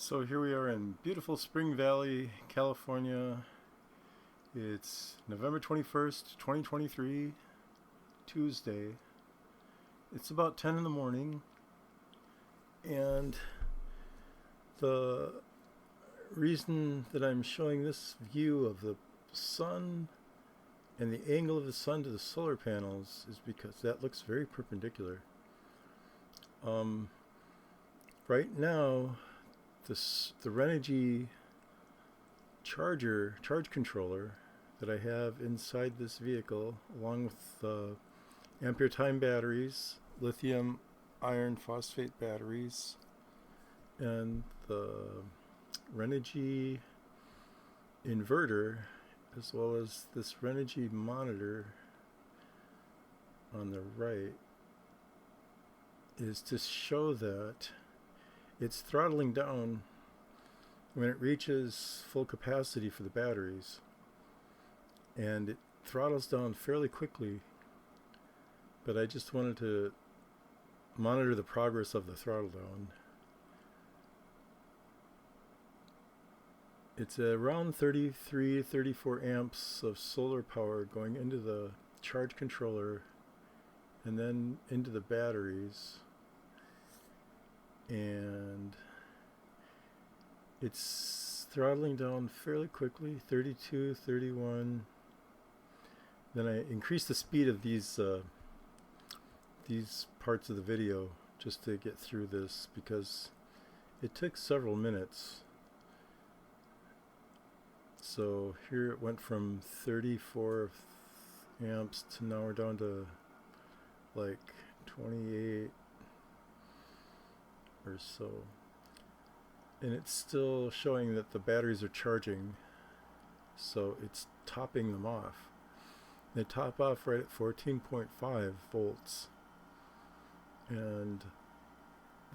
So here we are in beautiful Spring Valley, California. It's November 21st, 2023, Tuesday. It's about 10 in the morning, and the reason that I'm showing this view of the sun and the angle of the sun to the solar panels is because that looks very perpendicular. Right now, the Renogy charge controller that I have inside this vehicle, along with the ampere time batteries, lithium iron phosphate batteries, and the Renogy inverter, as well as this Renogy monitor on the right, is to show that it's throttling down when it reaches full capacity for the batteries, and it throttles down fairly quickly, but I just wanted to monitor the progress of the throttle down. It's around 33, 34 amps of solar power going into the charge controller and then into the batteries, and it's throttling down fairly quickly, 32, 31. Then I increased the speed of these parts of the video just to get through this, because it took several minutes. So here it went from 34 amps to now we're down to like 28 or so. And it's still showing that the batteries are charging, so it's topping them off. They top off right at 14.5 volts, and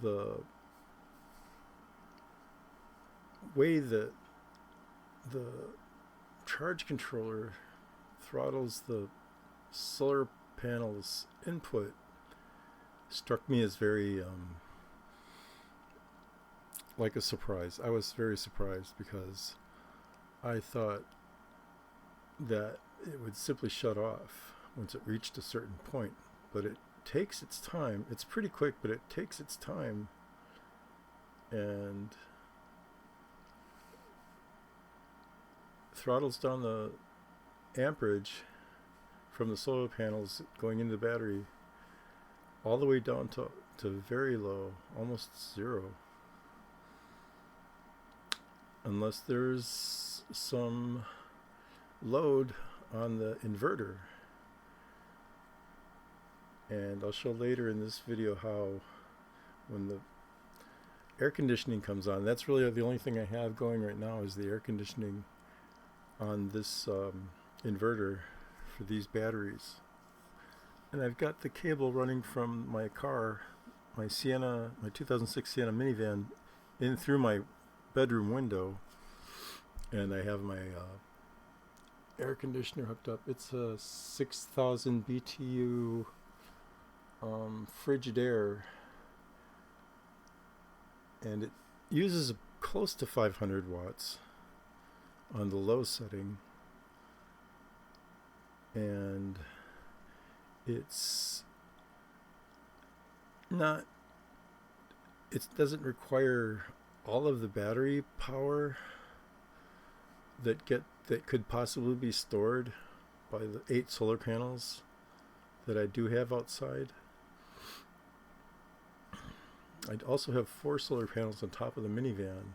the way that the charge controller throttles the solar panels input struck me as very like a surprise. I was very surprised because I thought that it would simply shut off once it reached a certain point, but it takes its time. It's pretty quick, but it takes its time, and throttles down the amperage from the solar panels going into the battery all the way down to very low, almost zero, unless there's some load on the inverter. And I'll show later in this video how when the air conditioning comes on, that's really the only thing I have going right now is the air conditioning on this inverter for these batteries. And I've got the cable running from my car, my 2006 Sienna minivan, in through my bedroom window, and I have my air conditioner hooked up. It's a 6,000 BTU Frigidaire, and it uses close to 500 watts on the low setting, and it doesn't require all of the battery power that could possibly be stored by the 8 solar panels that I do have outside. I also have 4 solar panels on top of the minivan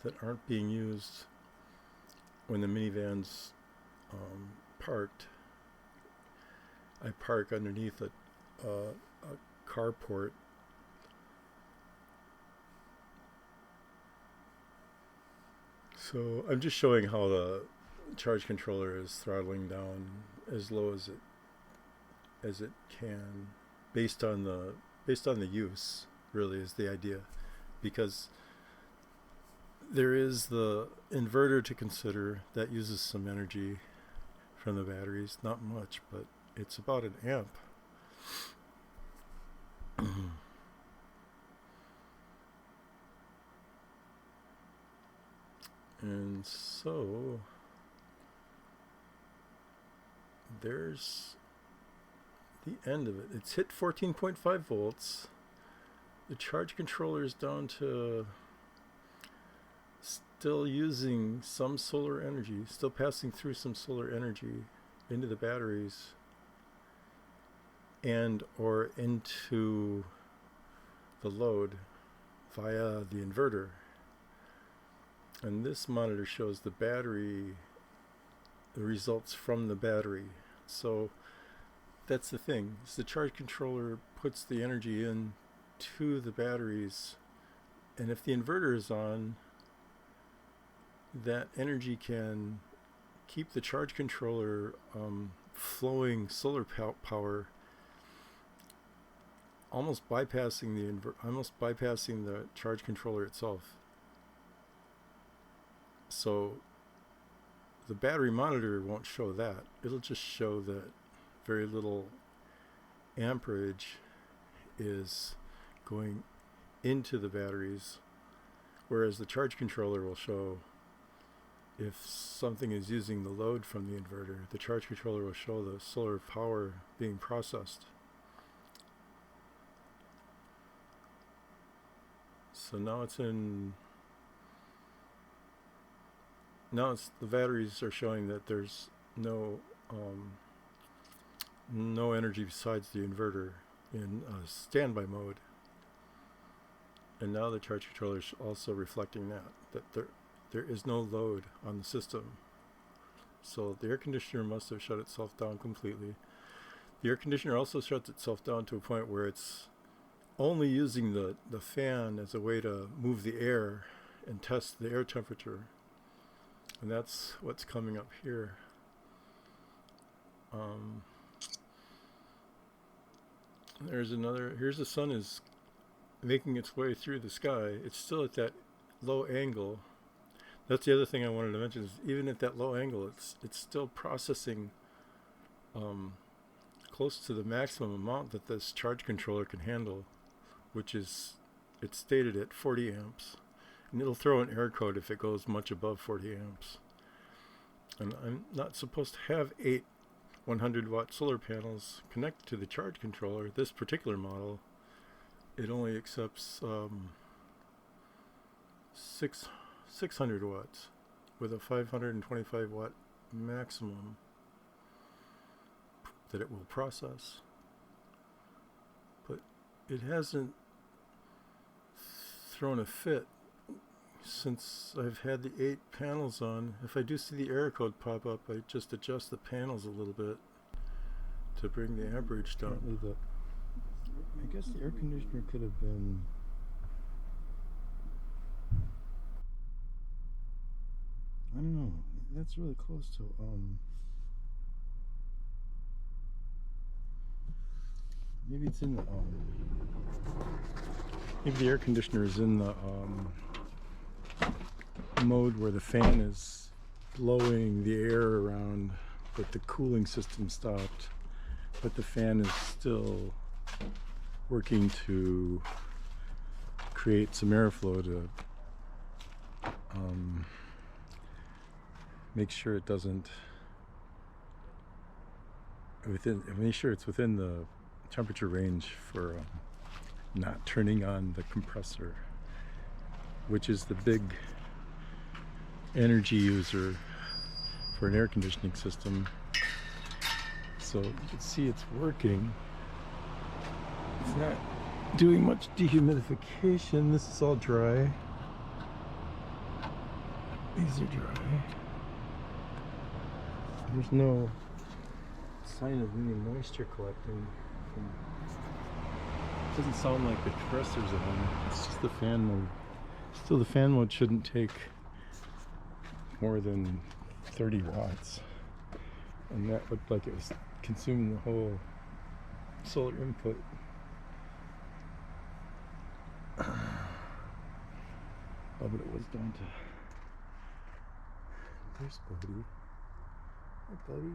that aren't being used when the minivan's parked. I park underneath a carport. So I'm just showing how the charge controller is throttling down as low as it can, based on the use, really, is the idea, because there is the inverter to consider that uses some energy from the batteries, not much, but it's about an amp. And so there's the end of it. It's hit 14.5 volts. The charge controller is down to still using some solar energy, still passing through some solar energy into the batteries and or into the load via the inverter. And this monitor shows the battery, the results from the battery. So that's the thing, is the charge controller puts the energy in to the batteries, and if the inverter is on, that energy can keep the charge controller flowing solar power, almost bypassing the charge controller itself. So the battery monitor won't show that. It'll just show that very little amperage is going into the batteries, whereas the charge controller will show if something is using the load from the inverter. The charge controller will show the solar power being processed. So now the batteries are showing that there's no energy besides the inverter in standby mode. And now the charge controller is also reflecting that there is no load on the system. So the air conditioner must have shut itself down completely. The air conditioner also shuts itself down to a point where it's only using the fan as a way to move the air and test the air temperature. And that's what's coming up here. Here's the sun is making its way through the sky. It's still at that low angle. That's the other thing I wanted to mention, is even at that low angle, it's still processing close to the maximum amount that this charge controller can handle, which is, it's stated at 40 amps. And it'll throw an error code if it goes much above 40 amps. And I'm not supposed to have 8 100-watt solar panels connected to the charge controller. This particular model, it only accepts 600 watts with a 525 watt maximum that it will process. But it hasn't thrown a fit since I've had the 8 panels on. If I do see the error code pop up, I just adjust the panels a little bit to bring the amperage down. I guess the air conditioner could have been I don't know. That's really close to maybe it's in the maybe the air conditioner is in the mode where the fan is blowing the air around, but the cooling system stopped, but the fan is still working to create some airflow to make sure it doesn't make sure it's within the temperature range for not turning on the compressor, which is the big energy user for an air conditioning system. So you can see it's working. It's not doing much dehumidification. This is all dry. These are dry. There's no sign of any moisture collecting. It doesn't sound like the compressor's on. It's just the fan mode. Still, the fan mode shouldn't take more than 30 watts. And that looked like it was consuming the whole solar input. Oh, but it was down to... There's Buddy. Hi, Buddy.